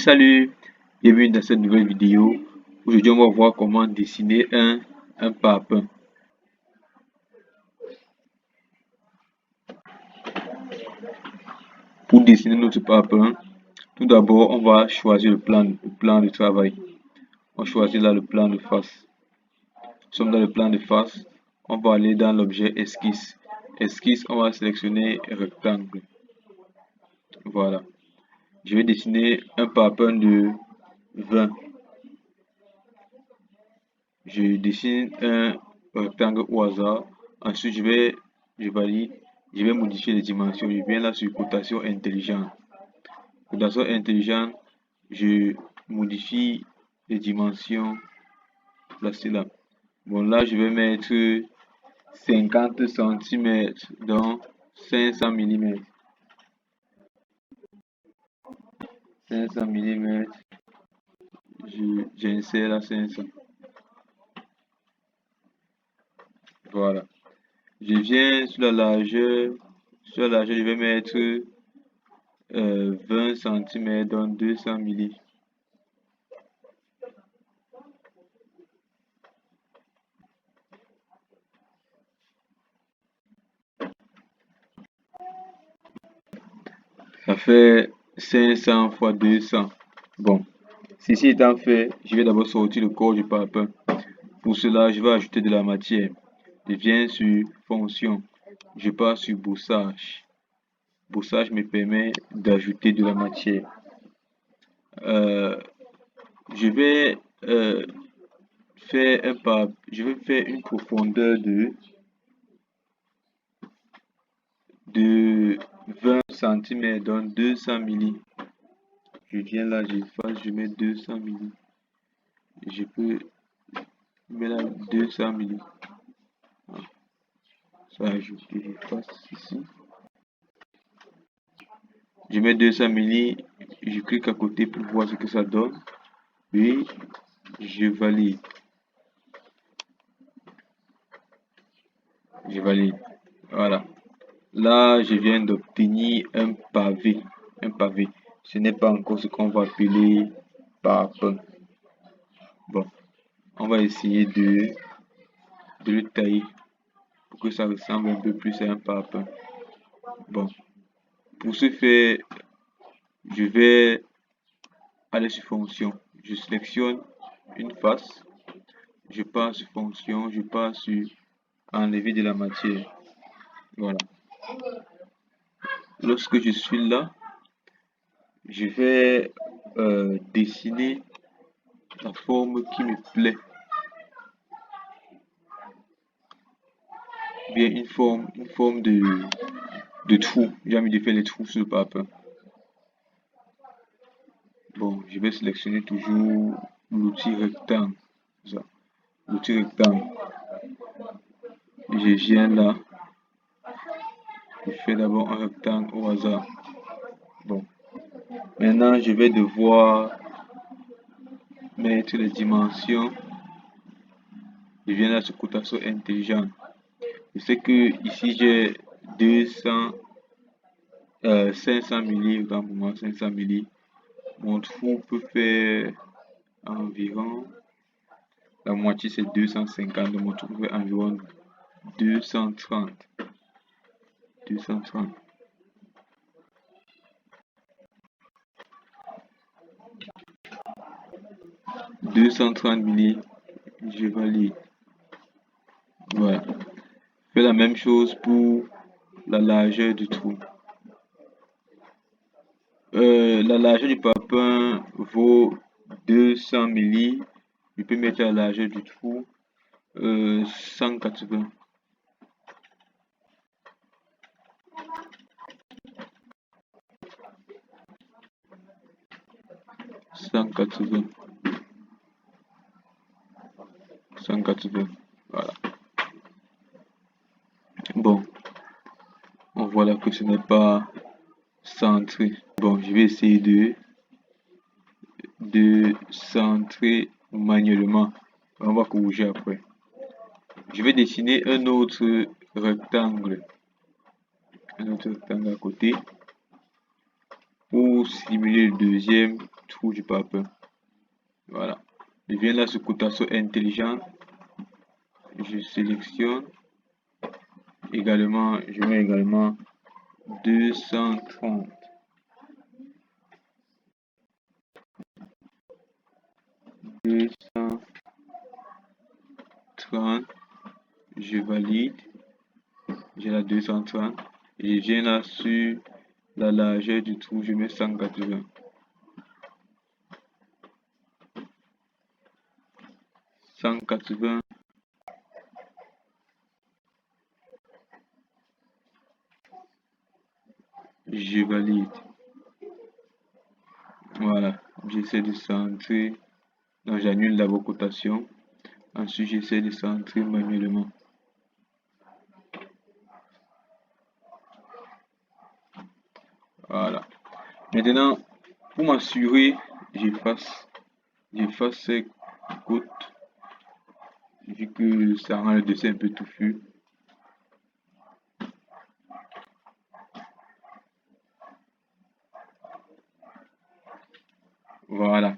Salut, bienvenue dans cette nouvelle vidéo. Aujourd'hui, on va voir comment dessiner un parpaing. Pour dessiner notre parpaing, tout d'abord, on va choisir le plan de travail. On choisit là le plan de face. Nous sommes dans le plan de face. On va aller dans l'objet esquisse. Esquisse, on va sélectionner rectangle. Voilà. Je vais dessiner un parpaing de 20. Je dessine un rectangle au hasard. Ensuite, je valide. Je vais modifier les dimensions. Je viens là sur cotation intelligente. Cotation intelligente, je modifie les dimensions. Là, c'est là. Bon, là, je vais mettre 50 cm, donc 500 mm. 500 mm. J'insère là 500. Voilà. Je viens sur la largeur. Sur la largeur, je vais mettre 20 cm, donc 200 mm. Ça fait 500 fois 200. Bon, ceci étant fait, je vais d'abord sortir le corps du parpaing. Pour cela, je vais ajouter de la matière. Je viens sur fonction. Je pars sur bossage. Bossage me permet d'ajouter de la matière. Je vais faire une profondeur de 20 cm, donc 200 mm. Je viens là, j'efface, je mets 200 mm. Je peux mettre là 200 mm. Ça ajoute, j'efface ici. Je mets 200 mm, je clique à côté pour voir ce que ça donne. Puis je valide. Je valide. Voilà. Là, je viens d'obtenir un pavé. Un pavé. Ce n'est pas encore ce qu'on va appeler parpaing. Bon, on va essayer de le tailler pour que ça ressemble un peu plus à un parpaing. Bon, pour ce faire, je vais aller sur fonction. Je sélectionne une face. Je pars sur fonction. Je pars sur enlever de la matière. Voilà. Lorsque je suis là, je vais dessiner la forme qui me plaît. Bien une forme de trou. J'ai envie de faire les trous sur le parpaing. Bon, je vais sélectionner toujours l'outil rectangle. L'outil rectangle. Je viens là. Je fais d'abord un rectangle au hasard. Bon. Maintenant, je vais devoir mettre les dimensions. Je viens là sur cotation intelligente. Je sais que ici j'ai 500 mm, autant pour moi 500 mm. Mon trou peut faire environ, la moitié c'est 250, donc mon trou peut faire environ 230. 230. Mm, je valide. Voilà. Fais la même chose pour la largeur du trou. La largeur du parpaing vaut 200 mm. Je peux mettre la largeur du trou 180. 180. 180. Voilà. Bon, on voit là que ce n'est pas centré. Bon, je vais essayer de centrer manuellement. On va corriger après. Je vais dessiner un autre rectangle. Un autre rectangle à côté. pour simuler le deuxième trou du parpaing. Voilà. Je viens là sur cotation intelligente. Je sélectionne. Également, je mets également 230. 230. Je valide. J'ai la 230. Et je viens là sur la largeur du trou, je mets 180. 180. Je valide. Voilà. J'essaie de centrer. Donc j'annule la cotation. Ensuite, j'essaie de centrer manuellement. Voilà. Maintenant, pour m'assurer, j'efface ces gouttes, vu que ça rend le dessin un peu touffu. Voilà.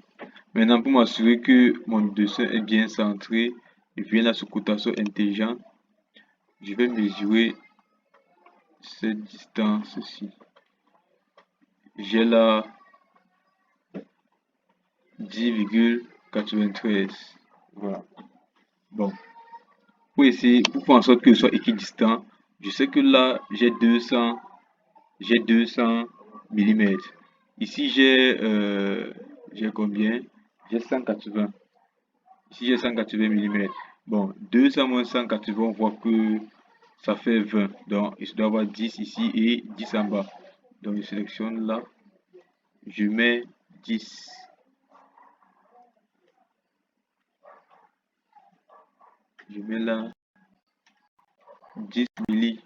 Maintenant, pour m'assurer que mon dessin est bien centré, je viens là sur cotation intelligente. Je vais mesurer cette distance-ci. J'ai là 10,93. Voilà. Bon. Pour essayer, pour faire en sorte que ce soit équidistant, je sais que là, j'ai 200 mm. Ici, j'ai combien? J'ai 180. Ici, j'ai 180 mm. Bon, 200 moins 180, on voit que ça fait 20. Donc, il doit y avoir 10 ici et 10 en bas. Donc, je sélectionne là. Je mets 10. Je mets là 10 milli.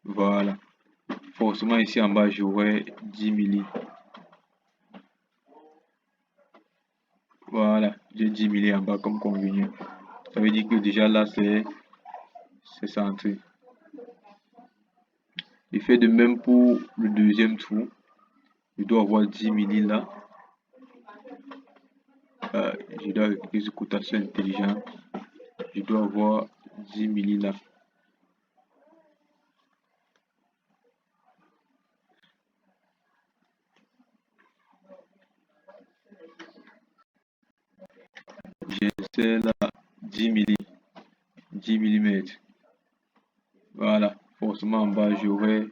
Voilà. Forcément, ici en bas, j'aurai 10 milli. Voilà, j'ai 10 milli en bas comme convenu. Ça veut dire que déjà là, c'est centré. Je fais de même pour le deuxième trou. Je dois avoir 10 milli là. Je dois utiliser cotation intelligente. Je dois avoir 10 milli là. J'ai là 10 milli. 10 mm. Voilà. Forcément en bas, j'aurai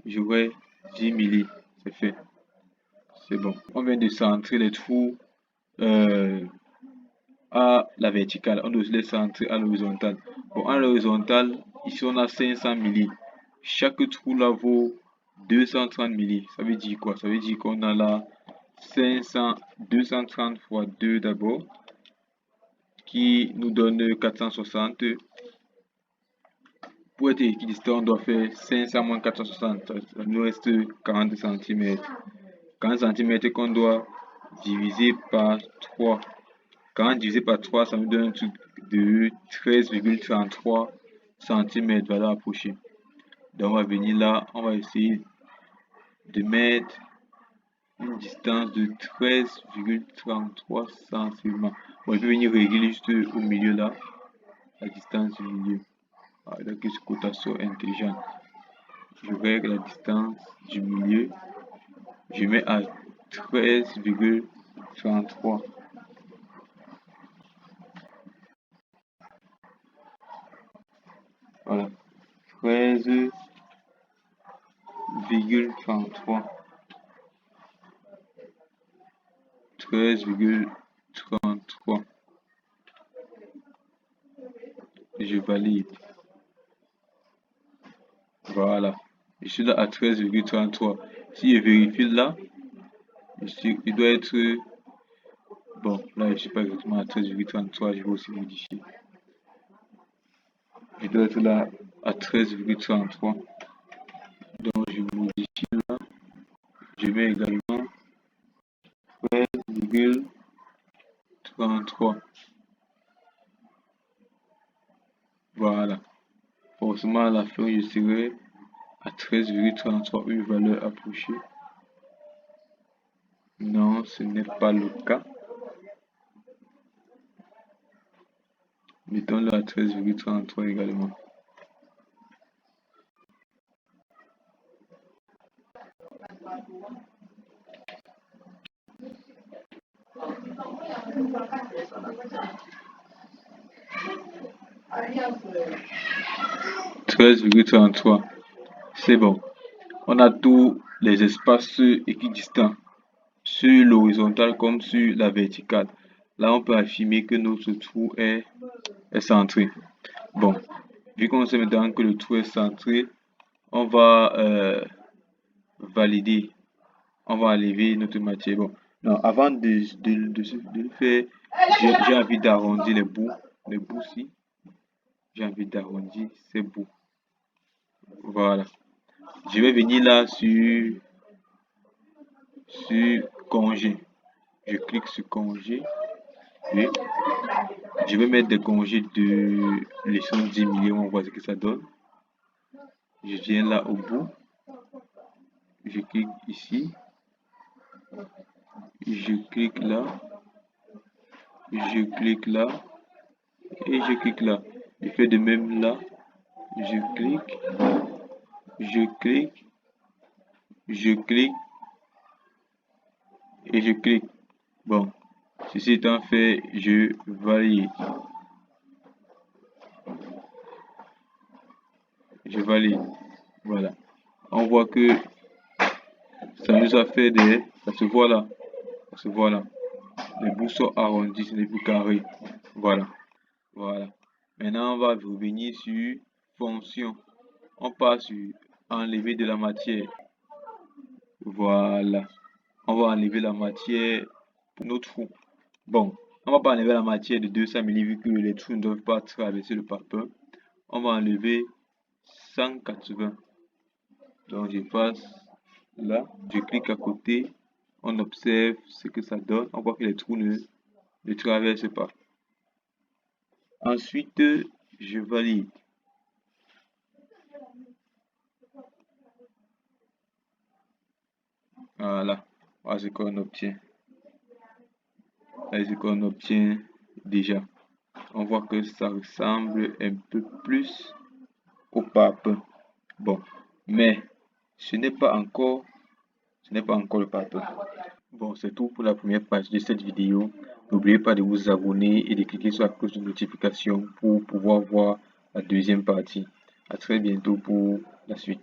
10 milli. C'est fait. C'est bon. On vient de centrer les trous à la verticale. On doit les centrer à l'horizontale. Bon, à l'horizontale, ici on a 500 milli. Chaque trou là vaut 230 milli. Ça veut dire quoi? Ça veut dire qu'on a là 230 fois 2 d'abord, qui nous donne 460. Pour être équidistant, on doit faire 500 moins 460. Ça nous reste 40 cm. 40 cm qu'on doit diviser par 3. 40 divisé par 3, ça nous donne un truc de 13,33 cm, valeur approchée. Donc on va venir là, on va essayer de mettre une distance de 13,33 cm. Bon, je vais venir régler juste au milieu là, la distance du milieu. Avec une cotation intelligente. Je règle la distance du milieu. Je mets à 13,33. Voilà. 13,33. 13,33. Je valide. Voilà. Je suis là à 13,33. Si je vérifie là, il doit être... Bon, là, je ne suis pas exactement à 13,33. Je vais aussi modifier. Je dois être là à 13,33. Donc, je modifie là. Je mets également 13,33. Voilà. forcément à la fin je serai à 13,33, une valeur approchée. Non, ce n'est pas le cas. Mettons-le à 13,33 également. « 13,33. C'est bon. On a tous les espaces équidistants, sur l'horizontale comme sur la verticale. Là, on peut affirmer que notre trou est centré. Bon, vu qu'on sait maintenant que le trou est centré, on va valider, on va enlever notre matière. Bon, non, avant de le faire, j'ai envie d'arrondir les bouts-ci. J'ai envie d'arrondir ces bouts. Voilà. Je vais venir là sur congé. Je clique sur congé. Oui. Je vais mettre des congés de l'échelon 10 millions. On voit ce que ça donne. Je viens là au bout. Je clique ici. Je clique là. Je clique là. Et je clique là. Je fais de même là. Je clique. Je clique. Je clique. Et je clique. Bon. Ceci étant fait, je valide. Je valide. Voilà. On voit que ça nous a fait des... Ça se voit là. Ça se voit là. Les bouts sont arrondis, ce n'est plus carré. Voilà. Voilà. Maintenant, on va revenir sur fonction. On passe sur enlever de la matière. Voilà. On va enlever la matière pour notre trou. Bon, on va pas enlever la matière de 200 mm vu que les trous ne doivent pas traverser le papier. On va enlever 180. Donc je passe là, je clique à côté, on observe ce que ça donne, on voit que les trous ne traversent pas. Ensuite, je valide. Voilà, voilà ce qu'on obtient. Voilà ce qu'on obtient déjà. On voit que ça ressemble un peu plus au pape. Bon, mais ce n'est pas encore le pape. Bon, c'est tout pour la première partie de cette vidéo. N'oubliez pas de vous abonner et de cliquer sur la cloche de notification pour pouvoir voir la deuxième partie. À très bientôt pour la suite.